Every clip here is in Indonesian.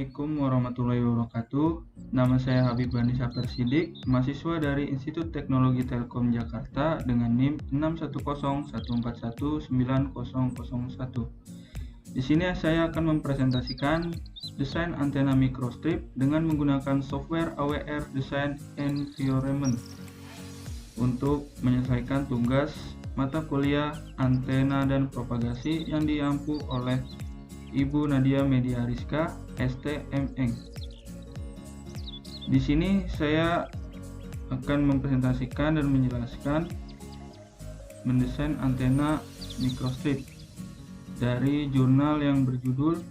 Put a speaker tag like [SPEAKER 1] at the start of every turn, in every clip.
[SPEAKER 1] Assalamualaikum warahmatullahi wabarakatuh. Nama saya Habib Bani Safar Sidik, mahasiswa dari Institut Teknologi Telkom Jakarta dengan NIM 61014190001. Di sini saya akan mempresentasikan desain antena microstrip dengan menggunakan software AWR Design Environment untuk menyelesaikan tugas mata kuliah antena dan propagasi yang diampu oleh Ibu Nadia Media Rizka, STMN. Di sini saya akan mempresentasikan dan menjelaskan mendesain antena microstrip dari jurnal yang berjudul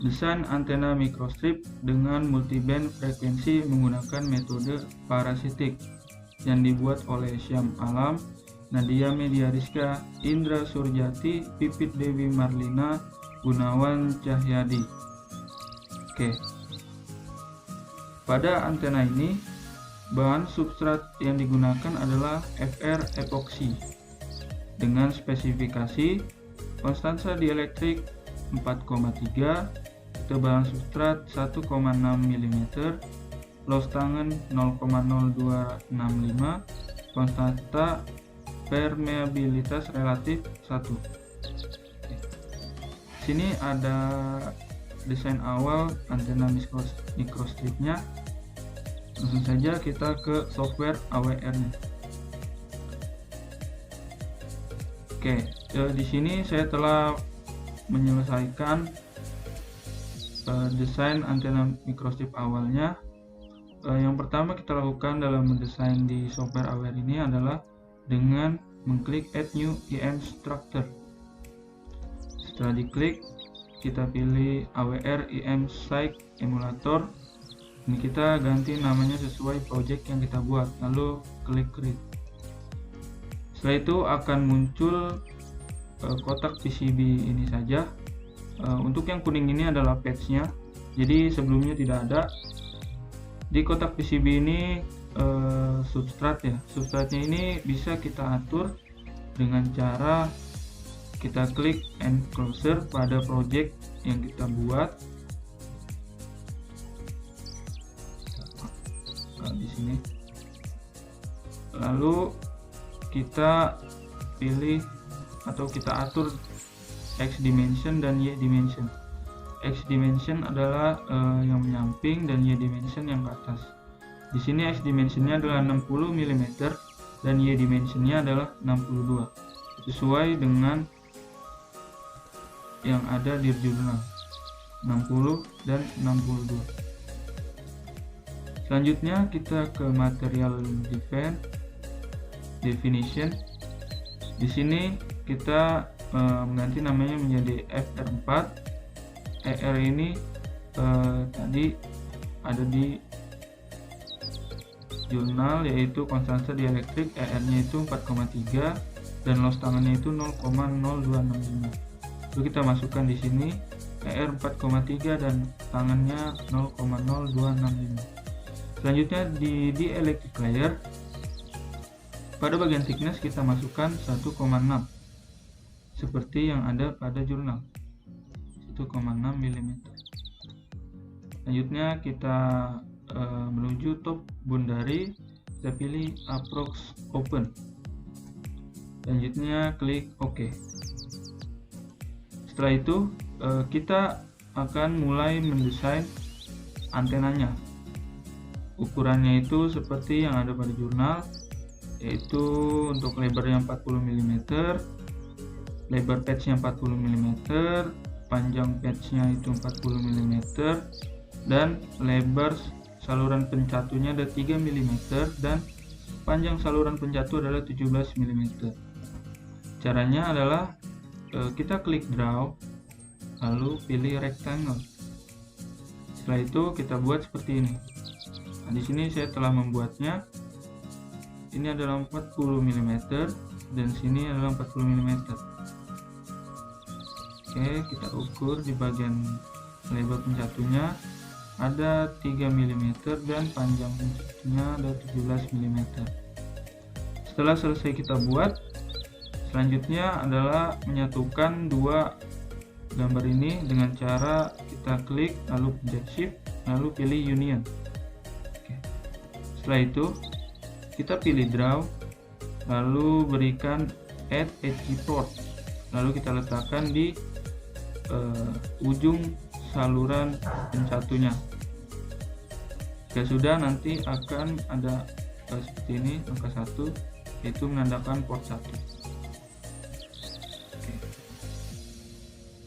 [SPEAKER 1] Desain Antena Microstrip dengan Multiband Frekuensi Menggunakan Metode Parasitik yang dibuat oleh Syam Alam, Nadia Media Rizka, Indra Surjati, Pipit Dewi Marlina, Gunawan Cahyadi. Oke. Pada antena ini, bahan substrat yang digunakan adalah FR epoxy dengan spesifikasi konstansa dielektrik 4,3, ketebalan substrat 1,6 mm, loss tangen 0,0265, konstanta permeabilitas relatif 1. Sini ada desain awal antena microstripnya. Langsung saja kita ke software AWR-nya. Oke, di sini saya telah menyelesaikan desain antena microstrip awalnya. Yang pertama kita lakukan dalam mendesain di software AWR ini adalah dengan mengklik Add New EM Structure. Setelah diklik, kita pilih AWR EM Site Emulator. Ini kita ganti namanya sesuai project yang kita buat, lalu klik Create. Setelah itu akan muncul kotak PCB ini saja. Untuk yang kuning ini adalah patch-nya, jadi sebelumnya tidak ada. Di kotak PCB ini substrat ya. Substratnya ini bisa kita atur dengan cara kita klik enclosure pada project yang kita buat. Di sini. Lalu kita pilih atau kita atur X dimension dan Y dimension. X dimension adalah yang menyamping dan Y dimension yang ke atas. Di sini X dimensionnya adalah 60 mm dan Y dimensionnya adalah 62, sesuai dengan yang ada di jurnal 60 dan 62. Selanjutnya kita ke material definition. Di sini kita mengganti namanya menjadi FR4. ER ini tadi ada di jurnal, yaitu konstansa dielektrik, ER-nya itu 4,3 dan loss tangannya itu 0,0265. Lalu kita masukkan di sini ER 4,3 dan tangannya 0,0265. Selanjutnya di electric layer, pada bagian thickness kita masukkan 1,6 seperti yang ada pada jurnal, 1,6 mm. Selanjutnya kita menuju top boundary, kita pilih approx open. Selanjutnya klik OK. Setelah itu kita akan mulai mendesain antenanya. Ukurannya itu seperti yang ada pada jurnal, yaitu untuk lebarnya 40 mm, lebar patchnya 40 mm, panjang patchnya itu 40 mm, dan lebar saluran pencatunya ada 3 mm dan panjang saluran pencatu adalah 17 mm. Caranya adalah kita klik draw, lalu pilih rectangle. Setelah itu kita buat seperti ini. Nah, di sini saya telah membuatnya. Ini adalah 40 mm dan sini adalah 40 mm. Oke, kita ukur di bagian lebar pencatunya ada 3 mm dan panjang pencatunya ada 17 mm. Setelah selesai kita buat, selanjutnya adalah menyatukan dua gambar ini dengan cara kita klik lalu pencet shift lalu pilih union. Oke. Setelah itu kita pilih draw lalu berikan add edge port lalu kita letakkan di ujung saluran pencatunya. Jika sudah, nanti akan ada seperti ini angka 1, yaitu menandakan port 1. Oke.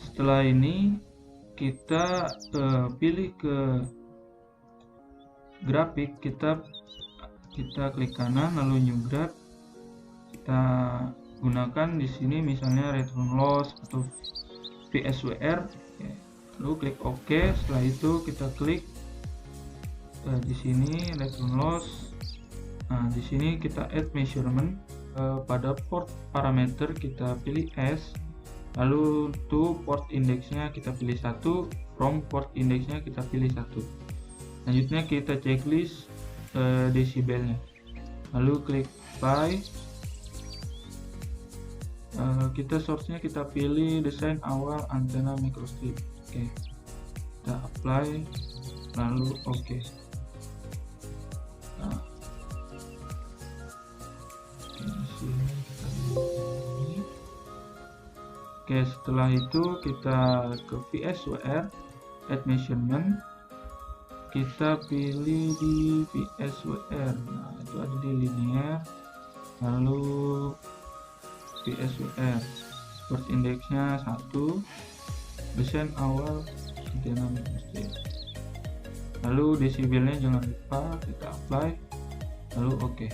[SPEAKER 1] Setelah ini kita pilih ke grafik, kita klik kanan lalu new graph. Kita gunakan di sini misalnya return loss atau VSWR. Oke. Lalu klik OK. Setelah itu kita klik di sini return loss. Nah, di sini kita add measurement. Pada port parameter kita pilih S, lalu to port indexnya kita pilih 1, from port indexnya kita pilih 1. Selanjutnya kita checklist desibelnya, lalu klik apply. Kita source-nya kita pilih desain awal antena microstrip. Oke, kita apply lalu oke. Oke, setelah itu kita ke VSWR, add measurement, kita pilih di VSWR. Nah, itu ada di linear, lalu VSWR, port indexnya 1, desain awal antena microstrip, lalu desibelnya jangan lupa kita apply, lalu oke.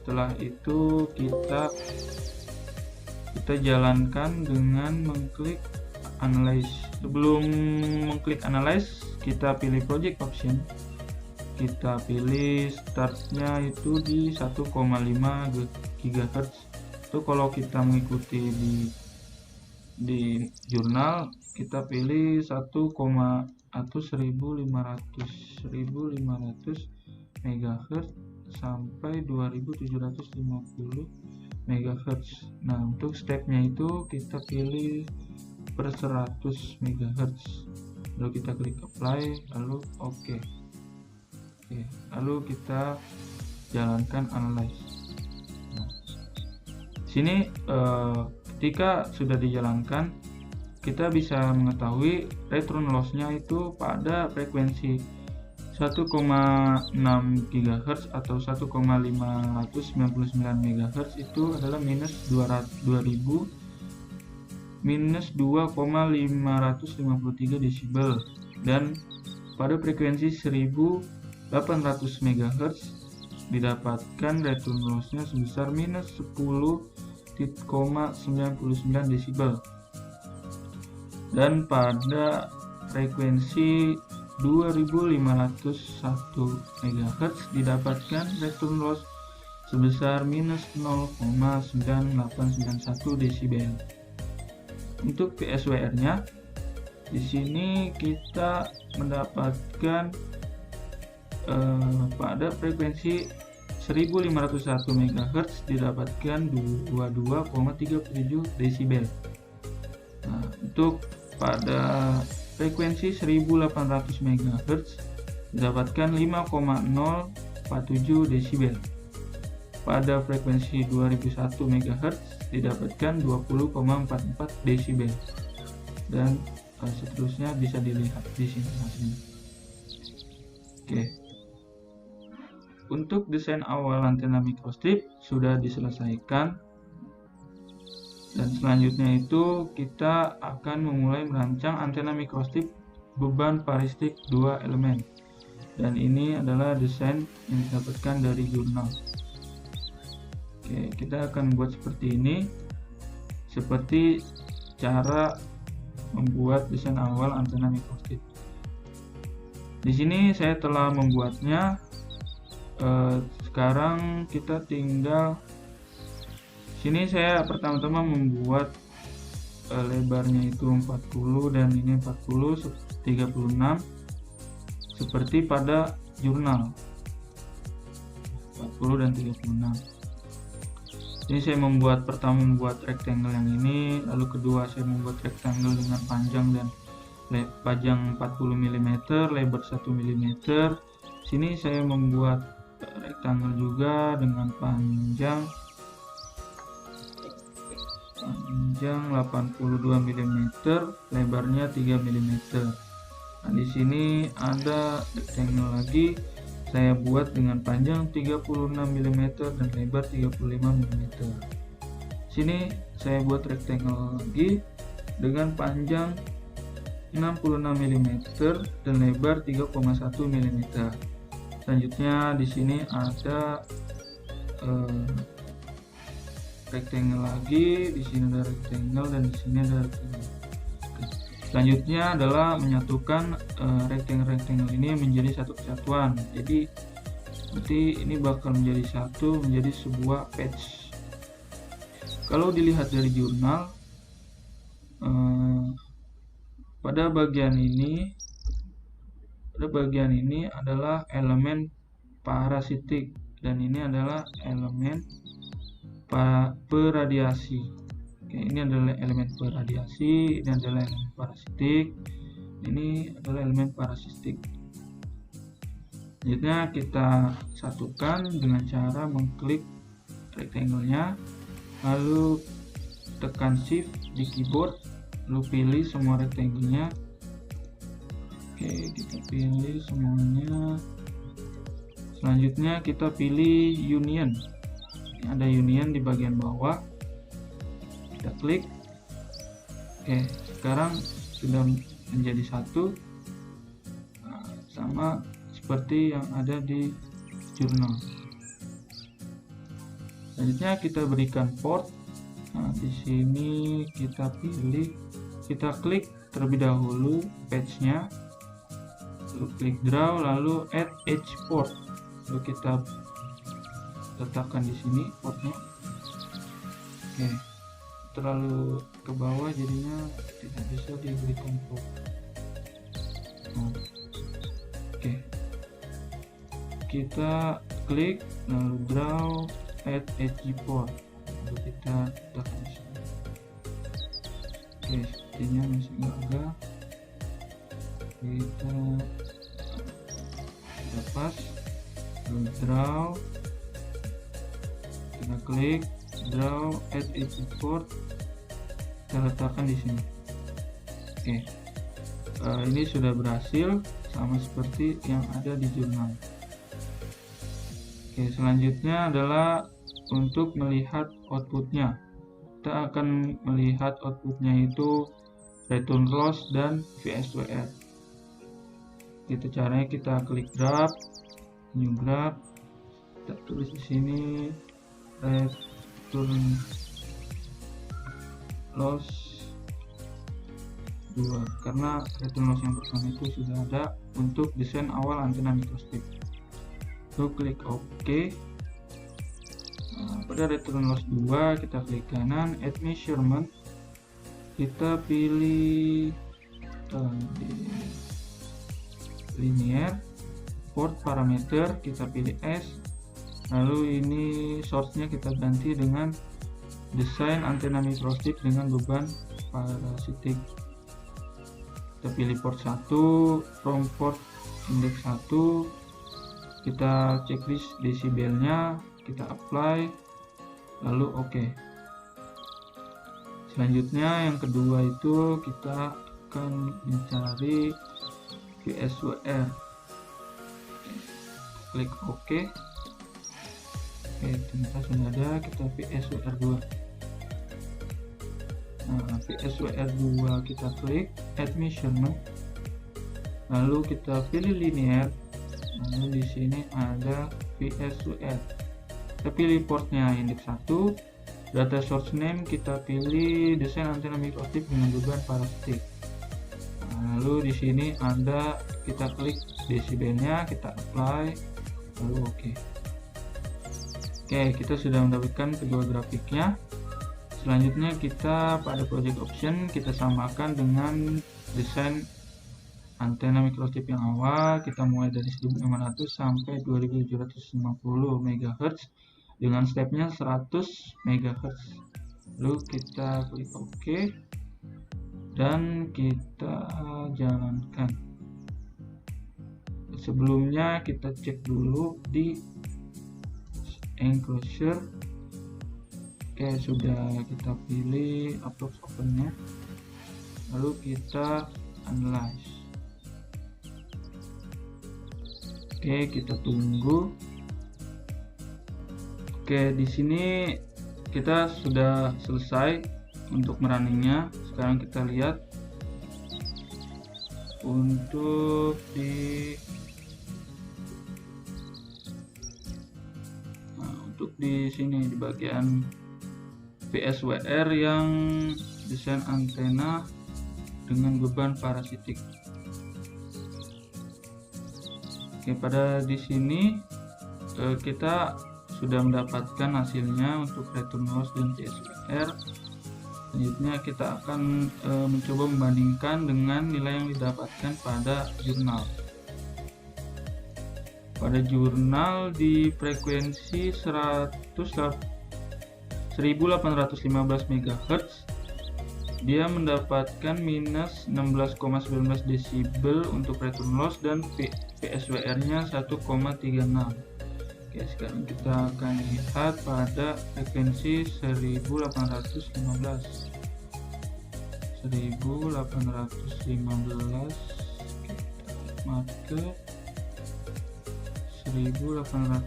[SPEAKER 1] Setelah itu kita jalankan dengan mengklik analyze. Sebelum mengklik analyze, kita pilih project option, kita pilih startnya itu di 1,5 GHz. Itu kalau kita mengikuti di jurnal kita pilih 1500 MHz sampai 2750 MHz. Nah, untuk stepnya itu kita pilih per 100 MHz, lalu kita klik apply lalu oke. Lalu kita jalankan analyze. Nah, sini ketika sudah dijalankan kita bisa mengetahui return loss-nya itu pada frekuensi 1,6 GHz atau 1,599 MHz itu adalah minus 2,553 desibel, dan pada frekuensi 1800 MHz didapatkan return loss-nya sebesar minus 10,99 desibel, dan pada frekuensi 2501 MHz didapatkan return loss sebesar minus 0,9891 desibel. Untuk VSWR-nya di sini kita mendapatkan pada frekuensi 1501 MHz didapatkan 22,37 desibel. Nah, untuk pada frekuensi 1800 MHz didapatkan 5,047 desibel. Pada frekuensi 2001 MHz didapatkan 20,44 desibel, dan seterusnya bisa dilihat di sini hasilnya. Oke. Untuk desain awal antena microstrip sudah diselesaikan. Dan selanjutnya itu kita akan memulai merancang antena microstrip beban varistik 2 elemen. Dan ini adalah desain yang didapatkan dari jurnal. Oke, kita akan buat seperti ini. Seperti cara membuat desain awal antena microstrip. Di sini saya telah membuatnya. Sekarang kita tinggal sini saya pertama-tama membuat lebarnya itu 40 dan ini 36. seperti pada jurnal 40 dan 36. Ini saya pertama membuat rectangle yang ini, lalu kedua saya membuat rectangle dengan panjang 40 mm, lebar 1 mm. Sini saya membuat rectangle juga dengan panjang 82 mm, lebarnya 3 mm. Nah, di sini ada rectangle lagi, saya buat dengan panjang 36 mm dan lebar 35 mm. Sini saya buat rectangle lagi dengan panjang 66 mm dan lebar 3,1 mm. Selanjutnya di sini ada rectangle lagi, di sini ada rectangle dan di sini ada rectangle. Selanjutnya adalah menyatukan rectangle ini menjadi satu kesatuan. Jadi nanti ini bakal menjadi sebuah patch. Kalau dilihat dari jurnal, pada bagian ini adalah elemen parasitik dan ini adalah elemen peradiasi. Oke, ini adalah elemen peradiasi, ini adalah elemen parasitik, ini adalah elemen parasitik. Selanjutnya kita satukan dengan cara mengklik rectangle-nya, lalu tekan shift di keyboard, lalu pilih semua rectangle-nya. Oke, kita pilih semuanya. Selanjutnya kita pilih union. Ini ada union di bagian bawah. Kita klik. Oke, sekarang sudah menjadi satu, sama seperti yang ada di jurnal. Selanjutnya kita berikan port. Nah, di sini kita klik terlebih dahulu patch-nya, lalu klik draw, lalu add edge port, lalu kita letakkan di sini portnya. Oke, terlalu ke bawah jadinya tidak bisa diberikan port. Oke, kita klik lalu draw add edge port, lalu kita letakkan di sini. Oke, sepertinya masih enggak. Kita pas, lalu draw, kita klik draw add edge port, kita letakkan di sini. Oke, ini sudah berhasil sama seperti yang ada di jurnal. Oke, selanjutnya adalah untuk melihat outputnya. Kita akan melihat outputnya itu return loss dan VSWR. Itu caranya, kita klik graph, new graph, kita tulis di sini return loss 2, karena return loss yang pertama itu sudah ada untuk desain awal antena microstrip. Lalu klik OK. Nah, pada return loss 2 kita klik kanan, add measurement, kita pilih linear, port parameter kita pilih S, lalu ini source-nya kita ganti dengan desain antena microstrip dengan beban parasitik. Kita pilih port 1, from port index 1, kita checklist desibelnya, kita apply, lalu OK. Selanjutnya yang kedua itu kita akan mencari VSWR. Klik OK. Oke, ternyata sudah ada, kita VSWR 2. Nah, VSWR 2 kita klik add measurement, lalu kita pilih linear, lalu di sini ada VSWR. Kita pilih portnya index 1, data source name kita pilih desain antena microstrip dengan beban parasitik. Lalu di sini ada, kita klik desibelnya, kita apply, lalu OK. Oke, kita sudah mendapatkan kedua grafiknya. Selanjutnya kita pada project option kita samakan dengan desain antena microchip yang awal. Kita mulai dari 1500 sampai 2750 MHz dengan stepnya 100 MHz. Lalu kita klik OK dan kita jalankan. Sebelumnya kita cek dulu di enclosure. Oke, sudah kita pilih approach opennya, lalu kita analyze. Oke, kita tunggu. Oke, di sini kita sudah selesai untuk merunningnya. Sekarang kita lihat untuk di sini di bagian PSWR yang desain antena dengan beban parasitik. Oke, pada di sini kita sudah mendapatkan hasilnya untuk return loss dan PSWR. Selanjutnya kita akan mencoba membandingkan dengan nilai yang didapatkan pada jurnal. Pada jurnal di frekuensi 1815 MHz dia mendapatkan minus 16,19 desibel untuk return loss dan PSWR nya 1,36. Oke, sekarang kita akan lihat pada frekuensi 1815 market 1815.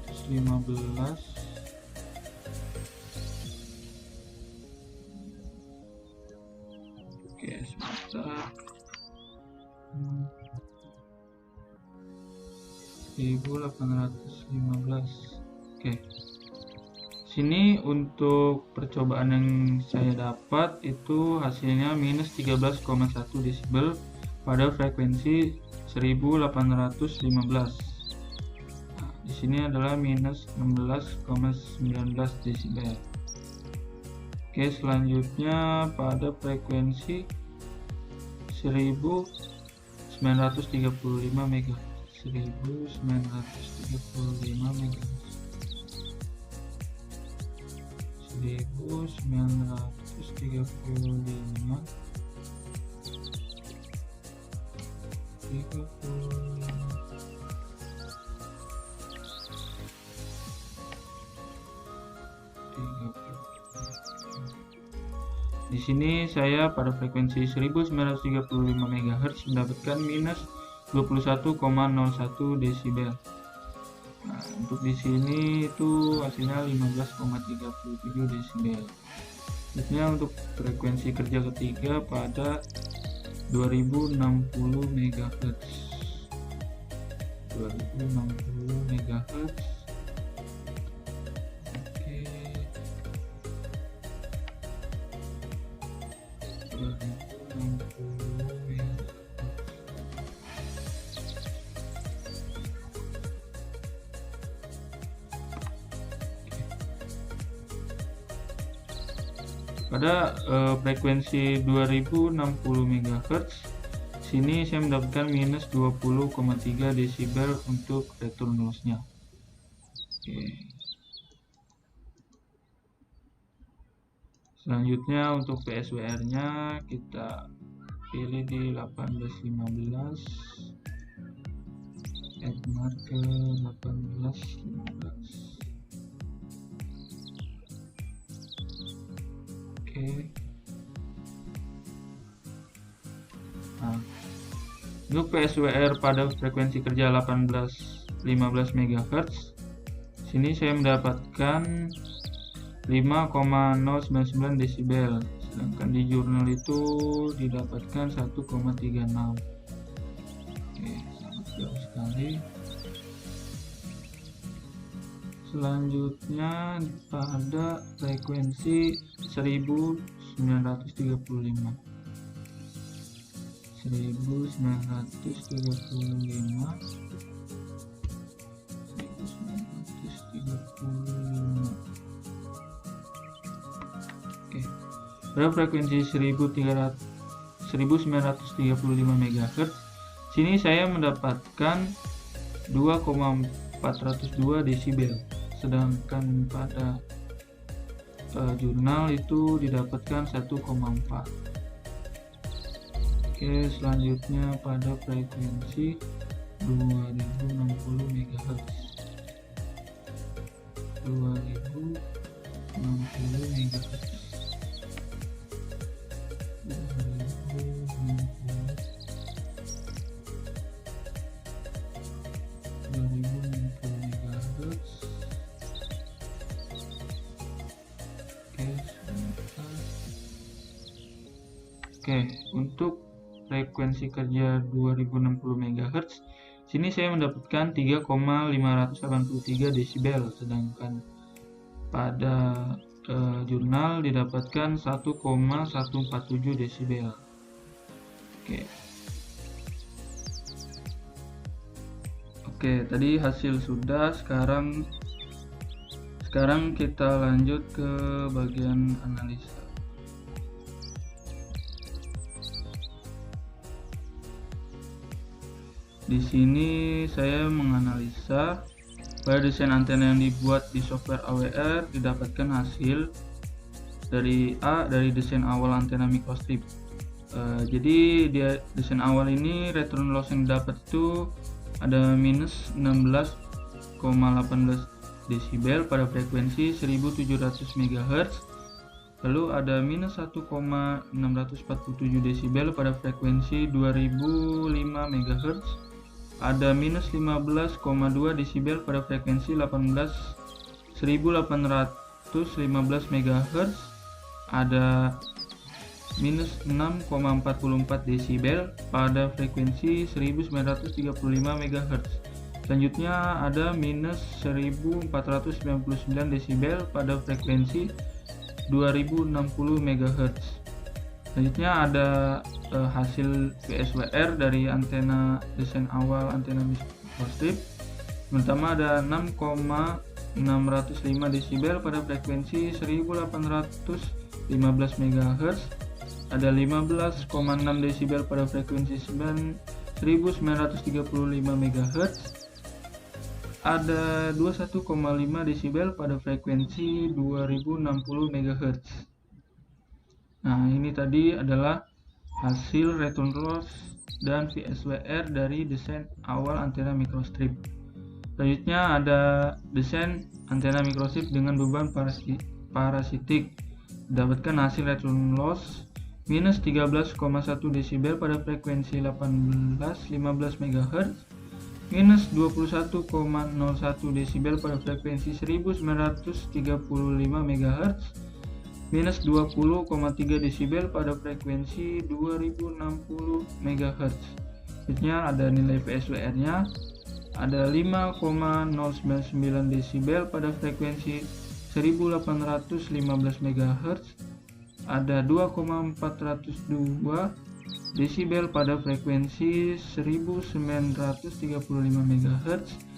[SPEAKER 1] Oke, sebentar. 1815. Oke. Sini untuk percobaan yang saya dapat itu hasilnya minus 13,1 desibel pada frekuensi 1815. Di sini adalah minus 16,19 desibel. Oke, selanjutnya pada frekuensi 1935 MHz. 1935 MHz. 1935 Di sini saya pada frekuensi 1935 MHz mendapatkan minus 21,01 desibel. Nah, untuk di sini itu hasilnya 15,37 desibel. Selanjutnya untuk frekuensi kerja ketiga pada 2060 MHz. 2060 MHz. Pada frekuensi 2060 MHz sini saya mendapatkan minus 20,3 desibel untuk return loss-nya. Oke. Selanjutnya untuk PSWR-nya kita pilih di 1815, add marker 1815. Oke. Nah, untuk PSWR pada frekuensi kerja 1815 MHz sini saya mendapatkan 5,099 desibel, sedangkan di jurnal itu didapatkan 1,36. Oke, sangat jauh sekali. Selanjutnya pada frekuensi 1935 Oke. Pada frekuensi 1935 MHz Sini saya mendapatkan 2,402 desibel, sedangkan pada jurnal itu didapatkan 1,4. Oke, selanjutnya pada frekuensi 2060 MHz. 2060 MHz. 2060 MHz. Oke, untuk frekuensi kerja 2060 MHz, sini saya mendapatkan 3,583 desibel, sedangkan pada jurnal didapatkan 1,147 desibel. Oke, tadi hasil sudah. Sekarang kita lanjut ke bagian analisa. Di sini saya menganalisa pada desain antena yang dibuat di software AWR, didapatkan hasil dari desain awal antena microstrip. Jadi desain awal ini return loss yang didapat itu ada minus 16,18 desibel pada frekuensi 1700 MHz, lalu ada minus 1,647 desibel pada frekuensi 2005 MHz, ada minus 15,2 desibel pada frekuensi 1815 MHz, ada minus 6,44 desibel pada frekuensi 1935 MHz. Selanjutnya ada minus 1499 desibel pada frekuensi 2060 MHz. Selanjutnya ada hasil VSWR dari antena desain awal antena microstrip. Pertama ada 6,605 desibel pada frekuensi 1815 MHz, ada 15,6 desibel pada frekuensi 1935 MHz, ada 21,5 desibel pada frekuensi 2060 MHz. Nah, ini tadi adalah hasil return loss dan VSWR dari desain awal antena microstrip. Selanjutnya ada desain antena microstrip dengan beban parasitik. Dapatkan hasil return loss minus 13,1 desibel pada frekuensi 1815 MHz, minus 21,01 desibel pada frekuensi 1935 MHz, minus 20,3 desibel pada frekuensi 2060 MHz. Selanjutnya ada nilai VSWR-nya, ada 5,099 desibel pada frekuensi 1815 MHz, ada 2,402 desibel pada frekuensi 1935 MHz,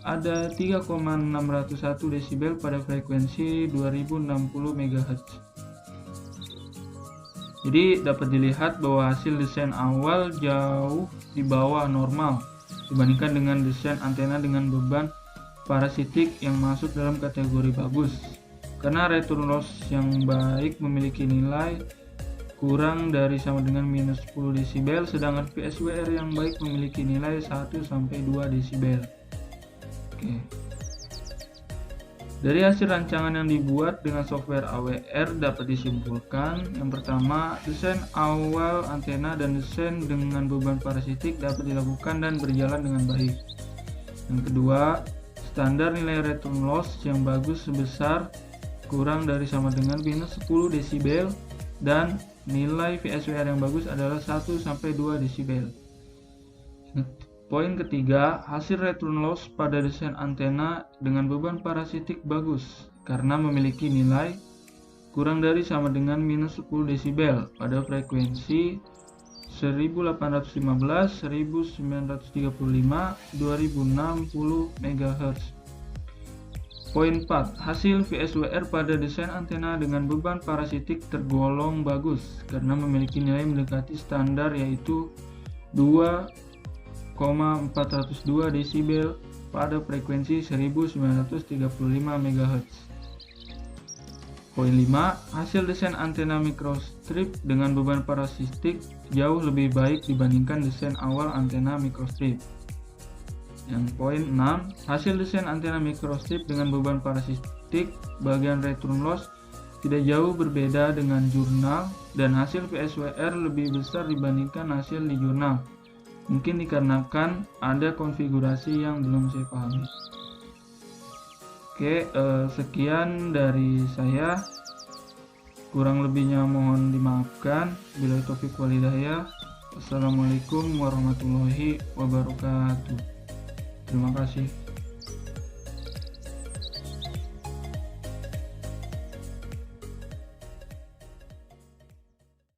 [SPEAKER 1] ada 3,601 desibel pada frekuensi 2060 MHz. Jadi dapat dilihat bahwa hasil desain awal jauh di bawah normal dibandingkan dengan desain antena dengan beban parasitik yang masuk dalam kategori bagus. Karena return loss yang baik memiliki nilai kurang dari sama dengan minus 10 desibel, sedangkan VSWR yang baik memiliki nilai 1-2 desibel. Oke. Dari hasil rancangan yang dibuat dengan software AWR dapat disimpulkan, yang pertama, desain awal antena dan desain dengan beban parasitik dapat dilakukan dan berjalan dengan baik. Yang kedua, standar nilai return loss yang bagus sebesar kurang dari sama dengan minus 10 desibel dan nilai VSWR yang bagus adalah 1-2 desibel. Poin ketiga, hasil return loss pada desain antena dengan beban parasitik bagus karena memiliki nilai kurang dari sama dengan minus 10 desibel pada frekuensi 1815, 1935, 2060 MHz. Poin 4, hasil VSWR pada desain antena dengan beban parasitik tergolong bagus karena memiliki nilai mendekati standar yaitu 2 402 desibel pada frekuensi 1935 MHz. Poin 5. Hasil desain antena microstrip dengan beban parasistik jauh lebih baik dibandingkan desain awal antena microstrip. Yang poin 6. Hasil desain antena microstrip dengan beban parasistik bagian return loss tidak jauh berbeda dengan jurnal, dan hasil PSWR lebih besar dibandingkan hasil di jurnal. Mungkin dikarenakan ada konfigurasi yang belum saya pahami. Oke, sekian dari saya. Kurang lebihnya mohon dimaafkan. Billahi taufiq wal hidayah. Wassalamualaikum warahmatullahi wabarakatuh. Terima kasih.